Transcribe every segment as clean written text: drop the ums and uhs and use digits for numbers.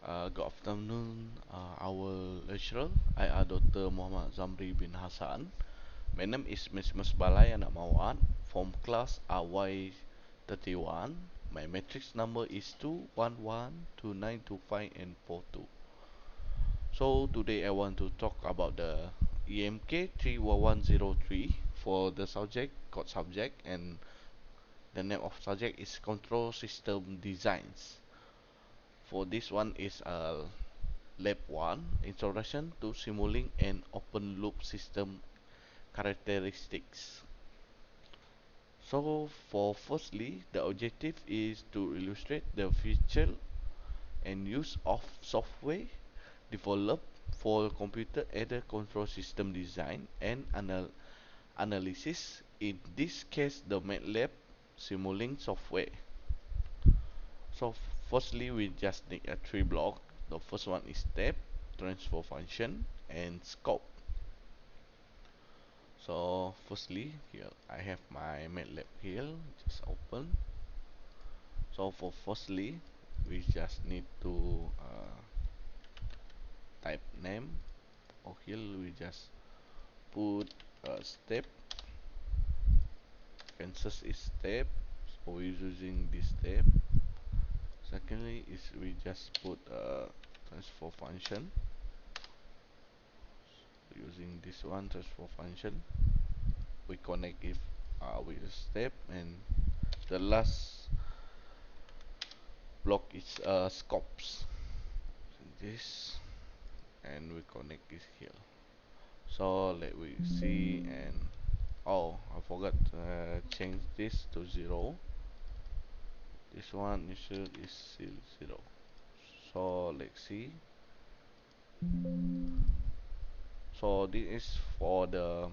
Good afternoon, our lecturer. I are Dr. Muhammad Zamri bin Hassan. My name is Ms. Balai Anak Mawat from class RY31. My matrix number is 2112925 and 42. So today I want to talk about the EMK 31103 for the subject, code subject, and the name of subject is Control System Designs. For this one is Lab 1, Introduction to Simulink and Open Loop System Characteristics. So for firstly, the objective is to illustrate the feature and use of software developed for computer-aided control system design and analysis. In this case, the MATLAB Simulink software. So firstly, we just need a three block. The first one is step, transfer function, and scope. So firstly, here I have my MATLAB here. Just open. So for firstly, we just need to type name. Or here we just put a step. Kansas is step. So we're using this step. Secondly, is we just put a transfer function. Using this one transfer function, we connect it with a step, and the last block is scopes. This, and we connect it here. So let we see, and oh, I forgot to change this to 0. This one is still 0. So let's see. So this is for the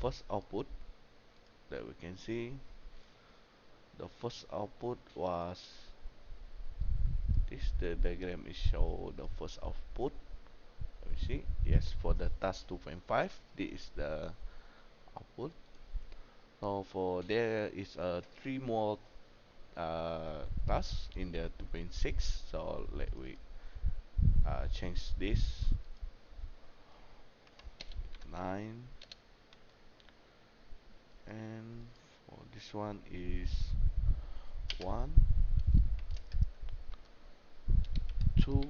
first output that we can see. The first output was this. The diagram is show the first output. Let me see. Yes, for the task 2.5, this is the output. So for there is three more tasks in the 2.6. So let we change this 9, and for this one is 1, 2,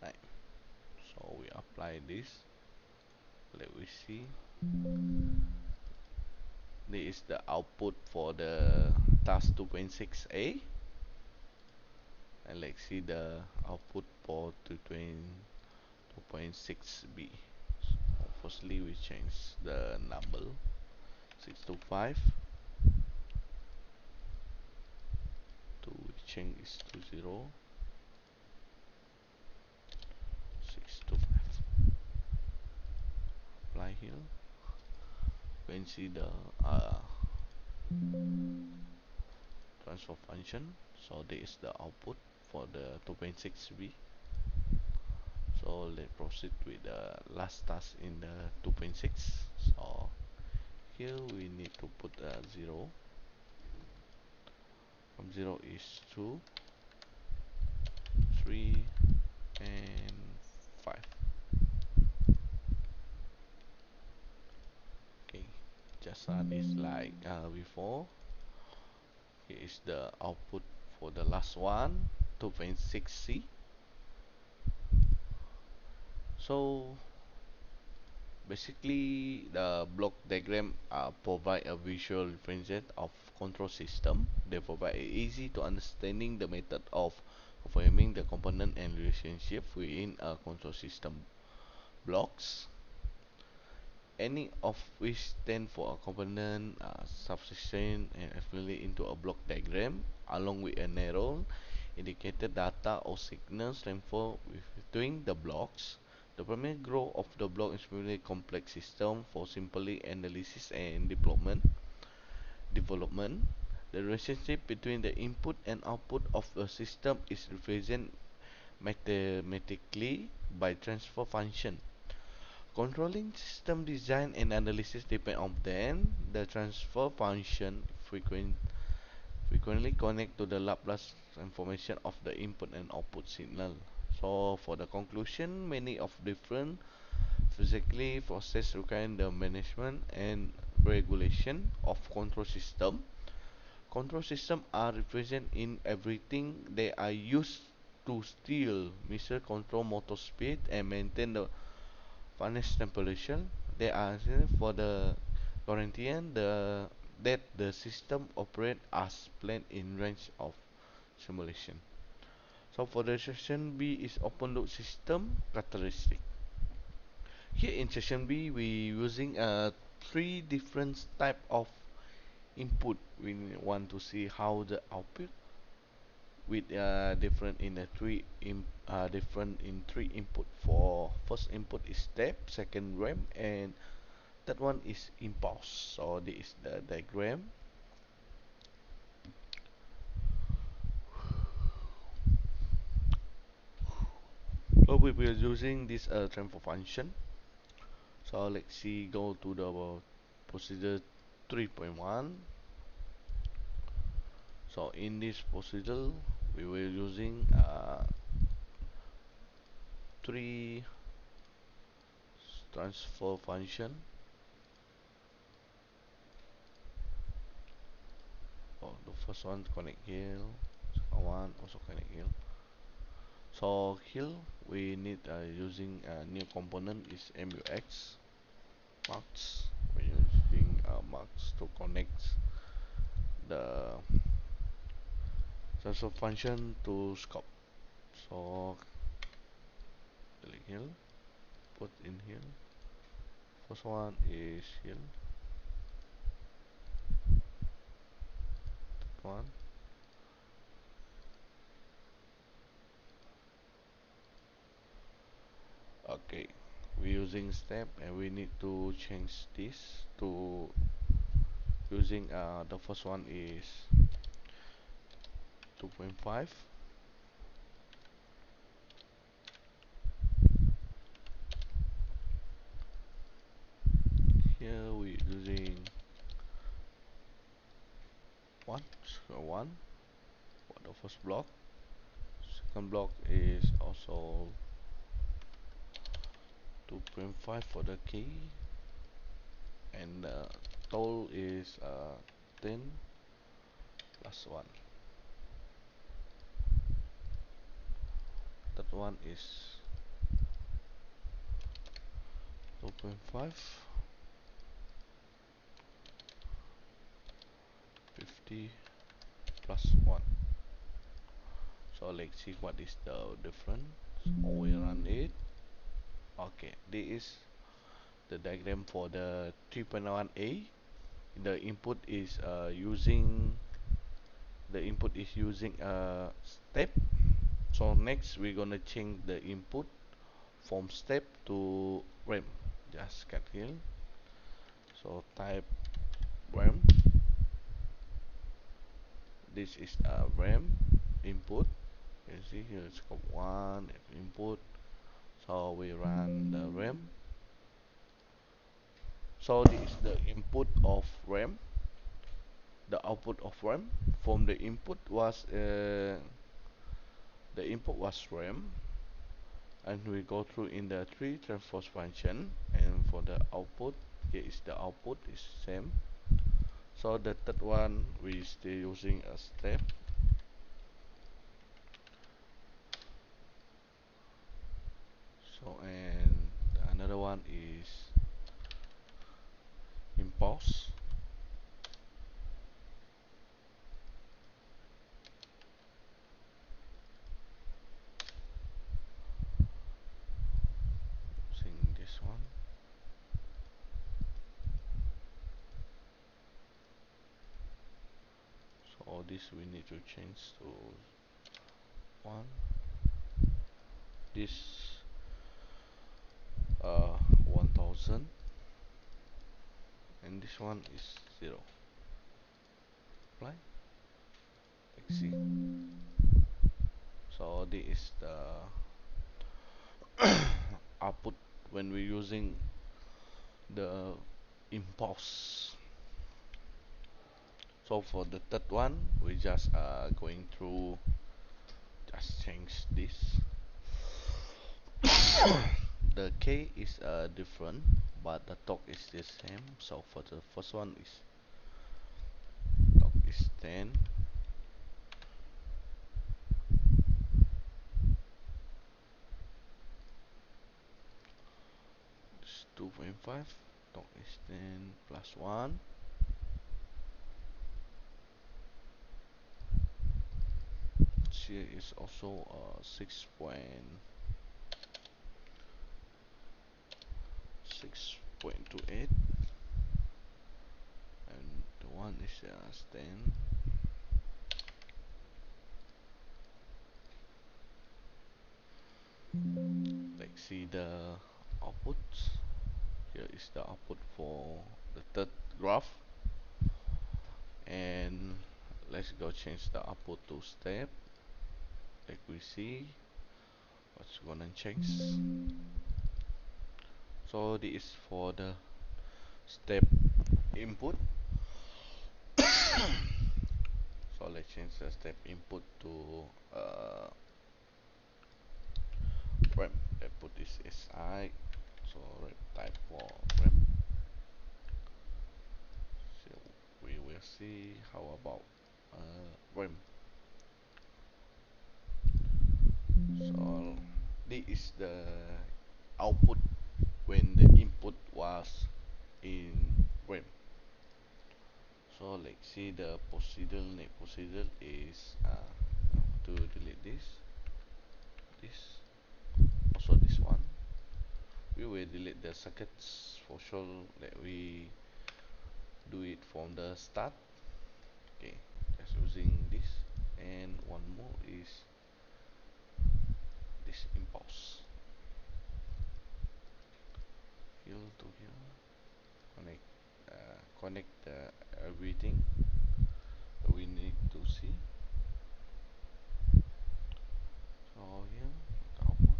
9. So we apply this. Let we see. This is the output for the task 2.6a, and let's see the output for 2.6b. So firstly, we change the number 625 to change is to 0, 625. Apply here. You can see the transfer function. So this is the output for the 2.6b. So let's proceed with the last task in the 2.6. So here we need to put a 0. From 0 is 2, 3, and 5. Okay, just is like before. Here is the output for the last one, 2.6c. So basically, the block diagram provide a visual representation of control system. They provide a easy to understanding the method of confirming the component and relationship within a control system blocks, any of which stand for a component, subsystem, and affiliate into a block diagram, along with an arrow indicated data or signals transfer between the blocks. The primary goal of the block is really complex system for simply analysis and development. The relationship between the input and output of a system is represented mathematically by transfer function. Controlling system design and analysis depend on then the transfer function frequent frequently connect to the Laplace transformation of the input and output signal. So for the conclusion, many of different physically process requiring the management and regulation of control system. Control system are represented in everything. They are used to steer, measure, control motor speed, and maintain the furnace temperature. They are for the guarantee that the system operate as planned in range of simulation. So for the section B is open loop system characteristic. Here in section B we using three different type of input. We want to see how the output with different in the different in three input. For first input is step, second ramp, and that one is impulse. So this is the diagram. So we will using this transfer function. So let's see, go to the procedure 3.1. So in this procedure we will using three transfer function. Oh, the first one connect here, second one also connect here. So here we need using a new component is MUX marks. We're using marks to connect the transfer function to scope. So click here, put in here. First one is here. One. Okay. We're using step and we need to change this to using the first one is 2.5. Here we're using one, so one for the first block. Second block is also 2.5 for the key, and the total is 10 plus 1. That one is 2.5, 50 plus 1. So let's see what is the difference. So we run it. Okay, this is the diagram for the 3.1a. The input is using a step. So next we're gonna change the input from step to RAM. Just cut here. So type RAM. This is a RAM input. You can see here it's got one input. So we run the RAM. So this is the input of RAM. The output of RAM from the input was RAM, and we go through in the three transfer function, and for the output here is the output is same. So the third one we still using a step. So and another one is impulse. Using this one. So all this we need to change to 1. This 1000, and this one is 0. Apply. Let's see. So this is the output when we're using the impulse. So for the third one, we just going through, just change this. The K is different, but the torque is the same. So for the first one is torque is 10. It's 2.5. Torque is 10 plus 1. Here is also 6.28, and the one is 10. Let's see the output. Here is the output for the third graph, and let's go change the output to step. Like we see what's gonna change. So this is for the step input. So let's change the step input to rem. Let's put this SI. So type for rem. So we will see how about rem. So this is the output when the input was in rem. So let's see the procedure. Next procedure is to delete this, also this one. We will delete the circuits for sure that we do it from the start. Okay, just using this, and one more is this impulse. Here to here, connect everything that we need to see. So here the output.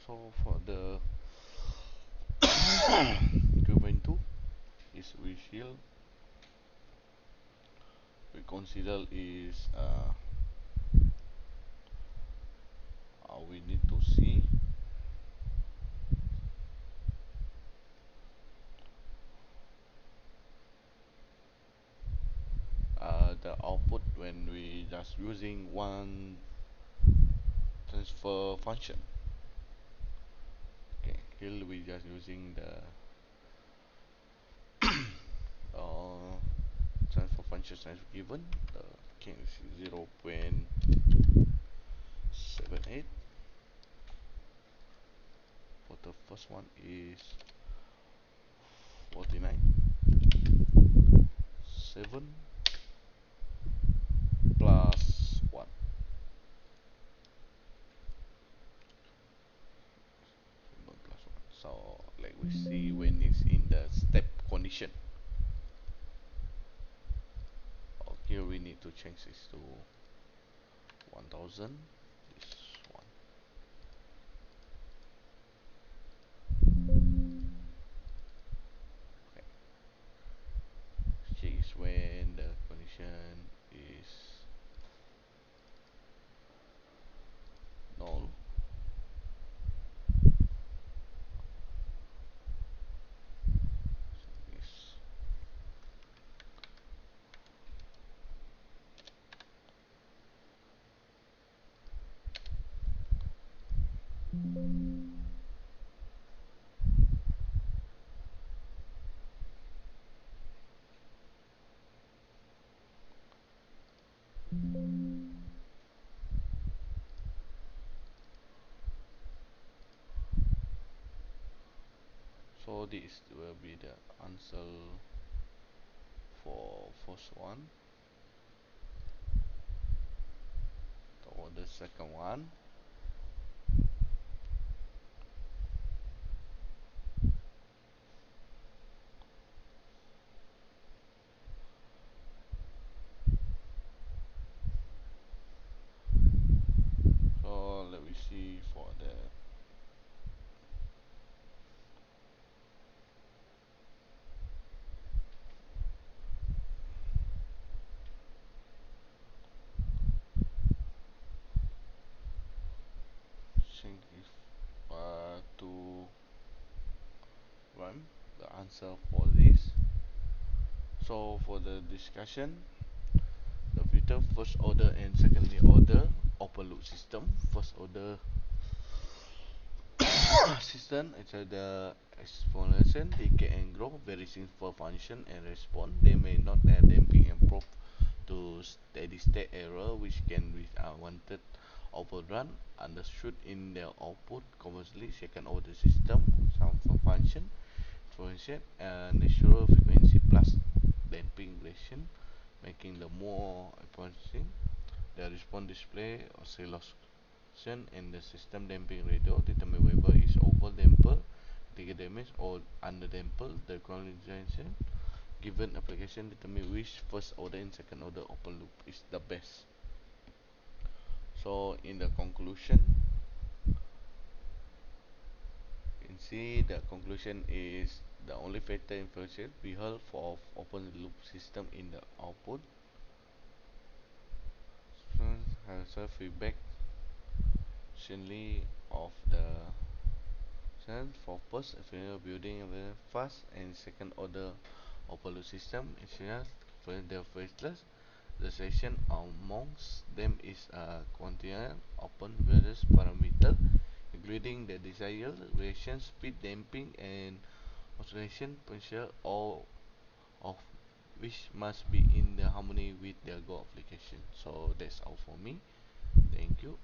So for the equivalent to is we shield, we consider is we need to see the output when we just using one transfer function. Okay, here we just using the transfer function as given. The king is 0.78. For the first one is 49. 7 plus 1. 7 plus 1. So like we see when it's in the step condition. Here we need to change this to 1000. This one. Okay. Check is when the condition is null. Yes. So this will be the answer for first one. For the second one, so let me see for the think if to run the answer for this. So for the discussion, the filter first order and secondary order open loop system. First order system is the explanation, decay and grow, very simple function and response. They may not add damping and probe to steady state error which can be unwanted overrun understood in their output. Conversely, second order system some function differentiate natural frequency plus damping relation, making the more efficient. The response display oscillation and the system damping radio determine whether is over damper, trigger damage or under damper. The correlation given application determine which first order and second order open loop is the best. So in the conclusion, you can see the conclusion is the only factor influential behavior for open loop system in the output. Students have feedback certainly of the student for first building a very fast and second order open loop system is for the faceless. The session amongst them is a continuous open various parameter including the desired reaction speed, damping and oscillation potential, all of which must be in the harmony with the goal application. So that's all for me. Thank you.